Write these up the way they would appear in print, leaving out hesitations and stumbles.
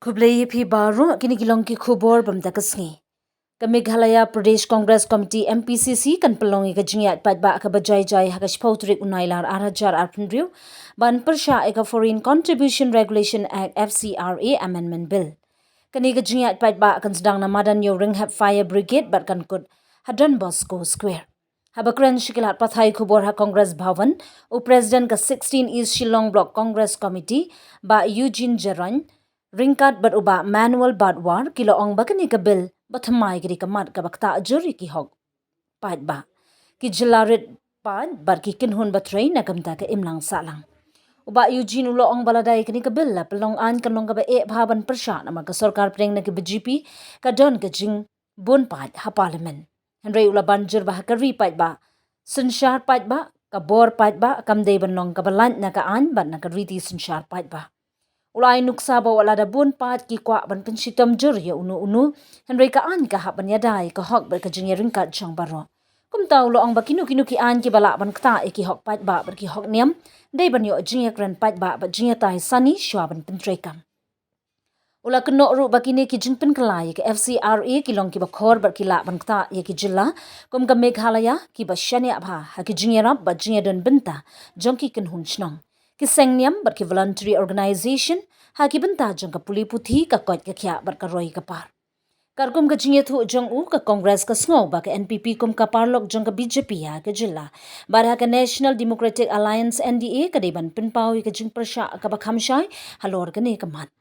Kublai phi baru kini kilong ki khubor bam takasngi. Ka Meghalaya Pradesh Congress Committee MPCC kan pelongi ka jingyat pat ba ka bajai jai ha ka shpautrik unailar arajar arpinriu ban pyrshah eka Foreign Contribution Regulation Act FCRA Amendment Bill. Kani ka jingyat pat ba kan sedang namadan yo Ringhap Fire Brigade bat kan kut Hadon Bosco Square. Habakran shikilat pathai khubor ha Congress Bhavan o President ka 16 East Shillong Block Congress Committee ba Eugene Jaran ringkat beruba manual badwar kilo ong bakani ka bill bathamai giri kamat ka bakta juri ki hok pat ba ki Jylla rit pat bar ki kinhun batray na kamta ka imlang salang uba Eugene ulo ong baladai kani ka bill la pelong an kanong ka ba e bhaban pyrshah na ka sarkar preng na ki BJP ka don ka jing bun pat ha parliament Henry ula banjir ba ka ri pat ba sunshar pat ba ka bor pat ba kamdei banong ka balant na ka an ban na ka riti sunshar pat ba Ulai nuksa ba wala da bun pat ki kwa ban pensitom jur ya unu Henry ka an ka hapan ya dai ka hok ber ka jingya ringkat chang baro kum tau lo ang bakinu kinu ki an ki bala ban kta e ki hok pat ba ber ki hok niam dei ban yo jingya kran pat ba jingya tai sani shwa ban pyntreikam Ula keno ru bakini ki jingpen kelai ke FCRA ki long ki bakhor ber ki la ban kta ye ki Jylla kum ka Meghalaya ki ba shania bha ha ki jingya rap ba jingya don benta jong ki ken hun chnong ki sengniam bar ki voluntary organization ha ki benta jong ka puli puthi ka kot ka khya bar ka roi ka par karkum ka jingye thu jong u ka congress ka sngo ba ka NPP kum ka parlok jong ka BJP ha ka Jylla bar ha ka National Democratic Alliance NDA ka deban pinpau ka jing pyrshah ka ba khamshai halor ka ne ka mat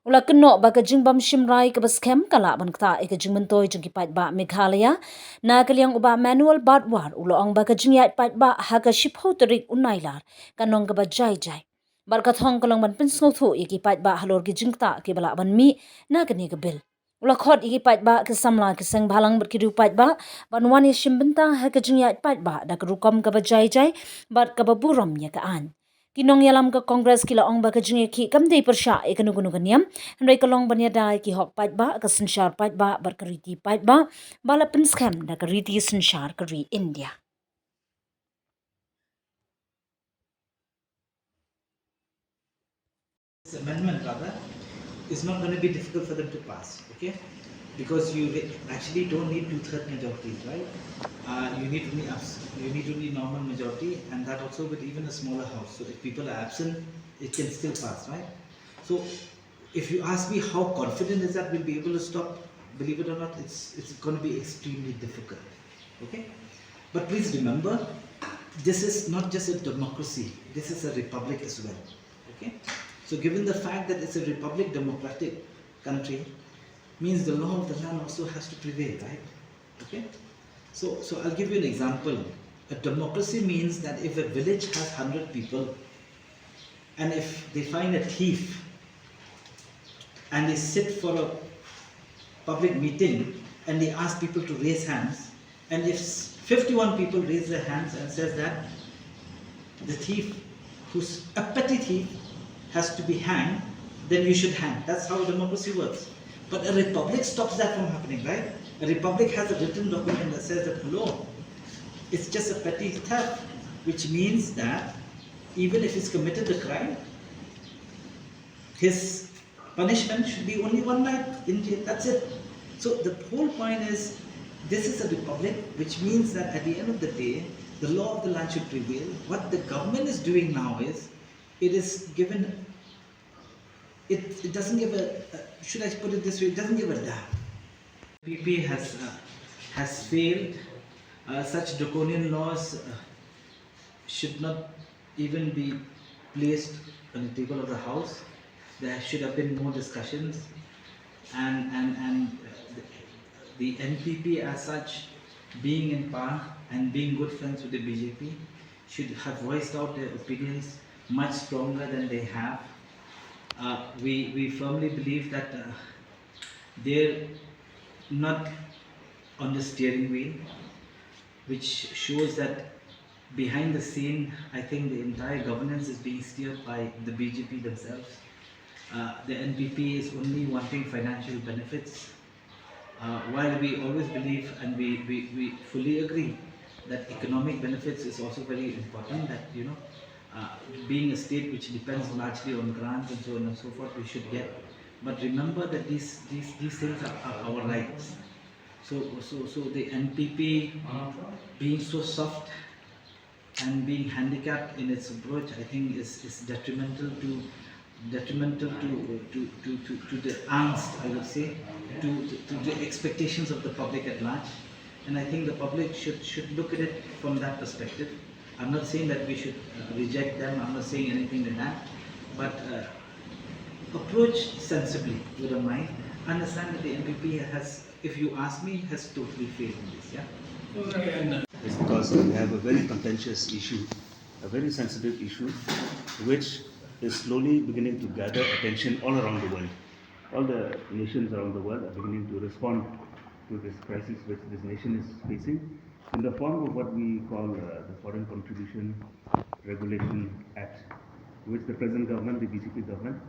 ula keno ba ka jing bam shimrai ka ba scam kala ban kta e ka jing mentoi jong ki pat ba Meghalaya na kalyang uba manual badwar ulo ang ba ka jingyat pat ba ha ka shipho tarik unailar kanong ka ba jai jai bar ka thong kalong ban pinsngo thu e ki pat ba halor ki jingta ki bala ban mi na ka ne ka bil ula khot e ki pat ba ka samla ki seng bhalang bar ki ru pat ba ban wan e shimbenta ha ka jingyat pat ba da ka rukom ka ba jai jai bar ka ba burom ya ka an Kinong yalam ka Congress kila ong ba ka jingye ki kamdei pyrshah e kanugunu kaniam Henry kalong banya dai ki hok pat ba ka sunshar pat ba bar ka riti pat ba bala pinskam da ka riti sunshar ka ri India This amendment rather is not going to be difficult for them to pass, okay? Because you actually don't need 2/3 majority, right? You need only normal majority, and that also with even a smaller house. So if people are absent, it can still pass, right? So if you ask me how confident is that we'll be able to stop, believe it or not, it's going to be extremely difficult, okay? But please remember, this is not just a democracy, this is a republic as well, okay? So given the fact that it's a republic democratic country, means the law of the land also has to prevail, right? Okay? So I'll give you an example. A democracy means that if a village has 100 people, and if they find a thief, and they sit for a public meeting, and they ask people to raise hands, and if 51 people raise their hands and says that the thief, who's a petty thief, has to be hanged, then you should hang. That's how democracy works. But a republic stops that from happening, right? A republic has a written document that says that, hello, it's just a petty theft, which means that even if he's committed the crime, his punishment should be only 1 night in jail. That's it. So the whole point is, this is a republic, which means that at the end of the day, the law of the land should prevail. What the government is doing now is, it is given, it doesn't give a, should I put it this way, it doesn't give a damn. PP has failed. Such draconian laws should not even be placed on the table of the House. There should have been more discussions, and the NPP as such, being in power and being good friends with the BJP, should have voiced out their opinions much stronger than they have. We firmly believe that they're not on the steering wheel, which shows that behind the scene, I think the entire governance is being steered by the BJP themselves. The NPP is only wanting financial benefits, while we always believe and we fully agree that economic benefits is also very important, that being a state which depends largely on grants and so on and so forth, we should get But remember that these things are our rights. So the NPP being so soft and being handicapped in its approach, I think is detrimental to the angst, I would say, to the expectations of the public at large. And I think the public should look at it from that perspective. I'm not saying that we should reject them, I'm not saying anything like that, but approach sensibly with a mind. Understand that the NPP has, if you ask me, has totally failed in this. Yeah. It's because we have a very contentious issue, a very sensitive issue, which is slowly beginning to gather attention all around the world. All the nations around the world are beginning to respond to this crisis which this nation is facing in the form of what we call the Foreign Contribution Regulation Act, which the present government, the BJP government,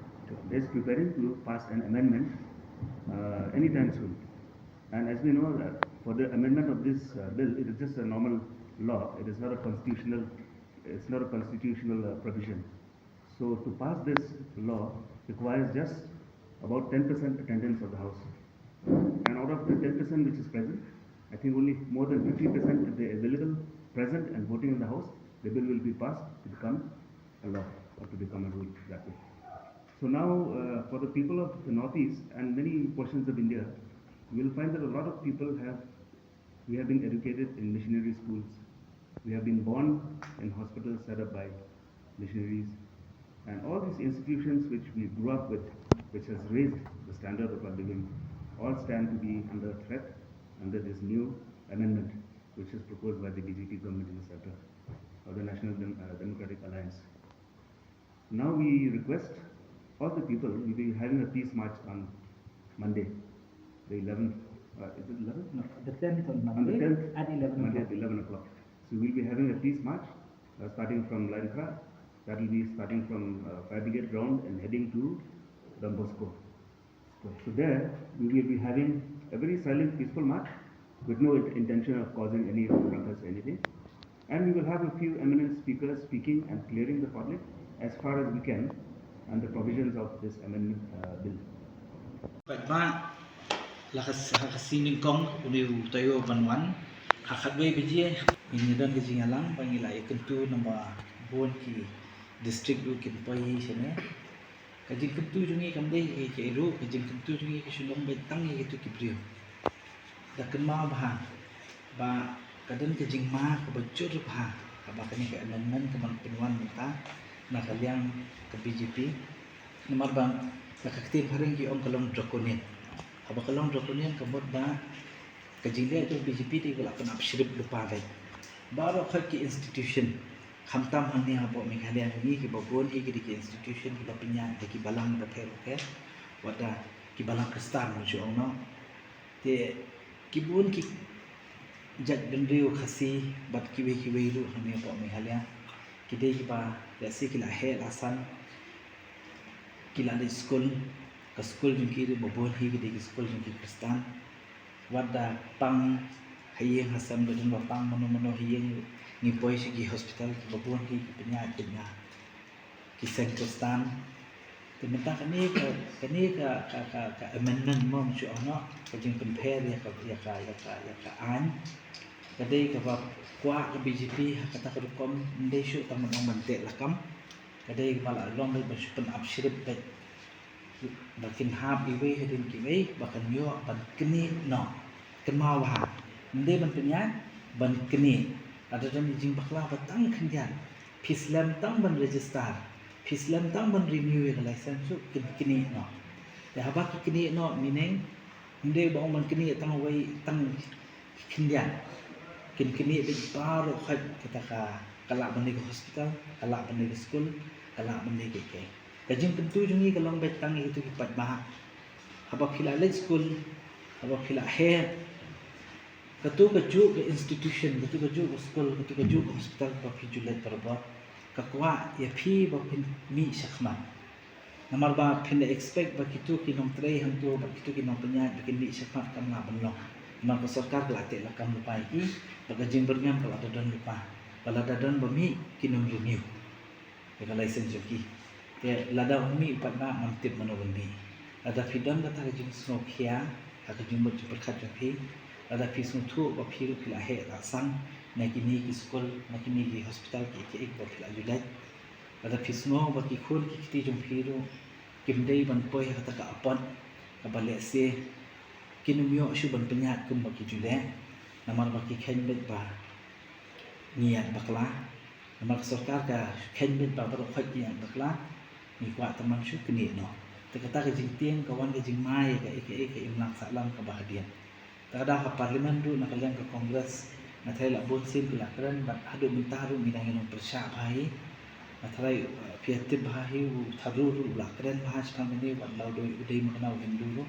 is preparing to pass an amendment anytime soon. And as we know, for the amendment of this bill, it is just a normal law. It is not a constitutional. It's not a constitutional provision. So to pass this law requires just about 10% attendance of the House. And out of the 10% which is present, I think only more than 50% if they are available, present and voting in the House, the bill will be passed to become a law or to become a rule that way. So now for the people of the Northeast and many portions of India, you will find that a lot of people we have been educated in missionary schools. We have been born in hospitals set up by missionaries. And all these institutions which we grew up with, which has raised the standard of our living, all stand to be under threat under this new amendment, which is proposed by the BJP government in the center, or the National Democratic Alliance. Now we request all the people, we'll be having a peace march on Monday, the 11th, is it 11th? No, the 10th on On the Monday 10th, at 11 Monday o'clock. at 11 o'clock. So we'll be having a peace march starting from Lankra. That will be starting from Fire Brigade ground and heading to Don Bosco. So there we will be having a very silent, peaceful march with no intention of causing any ruckus or anything. And we will have a few eminent speakers speaking and clearing the public as far as we can on the provisions of this amendment bill. But lakasining kong uniu tayo banwan hakadwe biji ini dan kejing alang pangila ikentu nama bon ki district lu kin pai sene kajing kentu jungi kamde ke eru kajing kentu jungi ke sulong betang ke tu kibriu da kenma ba kadan kajing ma ke bacur ba kani ke amendment ke man penwan mata na kaliang ke BJP nomor bang nakaktim haring ki om kalong drakonin abakalong drakonin kamot ba kajile tu BJP ti wala kan absirip lupa gai baro khat ki institution khamtam hangni abo Meghalaya ni ki babon ki institution ki bapinya ki balang ba thero ke wada ki balang khristan mo jo no te ki bun ki jat benriu khasi bat ki we ru hangni abo Meghalaya ki de ki ba rasi ki la he asan ki la school ka school jung ki babon hi ki de school jung ki khristan wada pang hayeng hasam do ba pang mono hayeng ni boy sigi hospital ki babon ki pinya ki Kristen tementa kani ka amendment mo chu ono ka jing compare ya ka an kadai ka ba kwa ka BJP kata ka kom ndai shu ta manong mante lakam kadai mala long ba pen absirip ba bakin hab iwe hedin ki we bakan yo ban kini no kenma wa ndai ban pinya ban kini ada dan jing bakla batang khandian Islam tang ban register Islam tang ban renew your license so kini no ya haba kini no meaning ndai ba ban kini tang wai tang khandian kini be baro khat kita ka kala ban ke hospital kala ban ke school kala ban ke kajing tentu jungi kalong betang itu kipat bah haba khila le school haba khila he katu kaju ke institution katu kaju ke school katu kaju ke hospital ba phi julet parba kakwa ya phi ba phin mi shakhman namar ba phin expect ba kitu kinong tray hantu ba kitu kinong penya bikin mi shakhman kam na banlo ma ko sarkar la te la kam lupai ki ba kajing berngam kala dadan lupa kala dadan ba mi kinong renew ya license ki ya lada umi upat ba mantip manowendi ada fidam kata jing snow kia kata jing mut berkat japi ada fisnu tu ba phiru phila he la sang na kini ki school na kini ki hospital ki ek ba phila julai ada fisno ba ki khun ki ti jong phiru kimdei ban poi kata ka apon ka bale se kinumyo shu ban penyat kum ba ki julai namar ba ki khen bet ba niat bakla namar sarkar ka khen bet ba ba khoi niat bakla ni kwa taman shu kini no kata ka jing tieng kawan ka jing mai ka ek imlak salam ka bahadian tada ka parlimen du nak kalian ke kongres na thai la bon sim la kran ba hadu minta ru minang no pyrshah bhai na thai piatib bhai u tharu ru la kran bhas kam ni ba lau doi udai makna hindu ru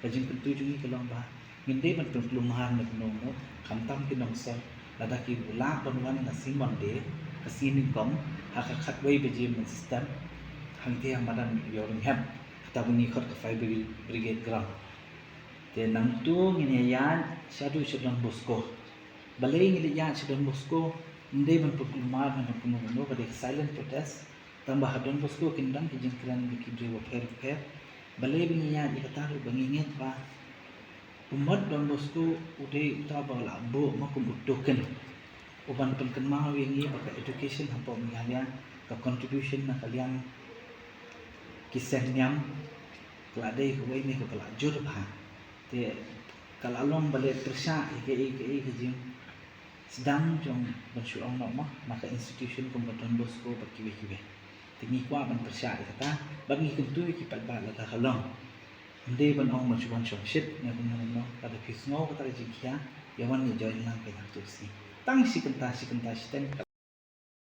ka jing kuntu jungi kalong ba nginde ban pelumhan na no no khamtam ki nong sa lada ki la ban wan na simon de ka sinin kom ha ka khat wei be jim system hang te madan yoring hem tabuni khot ka fai brigade ground te nang tu ngine yan shadu shadon bosco balai ngile yan shadon bosco ndai ban pulmar ban puno no ba silent protest tambah hadon bosco kindang ki jingkran ki driwo pher balai bin yan ikata ru banginget ba umat don bosco udai ta ba la bo makum utoken uban penken ma wingi ba education hampa mihalian ka contribution na kalian kisah nyam keladai huwai ni kepala jur bah te kalalong balik pyrshah ke jing sedang jong bersyuang nak maka institution Don Bosco berkiwe-kiwe tingi kwa ban pyrshah kata bagi kentu ki pat ba la kalong ndai ban ong machuan shom shit na no kada fisno kata jikia yawan ni join lang ke tu si tang si kenta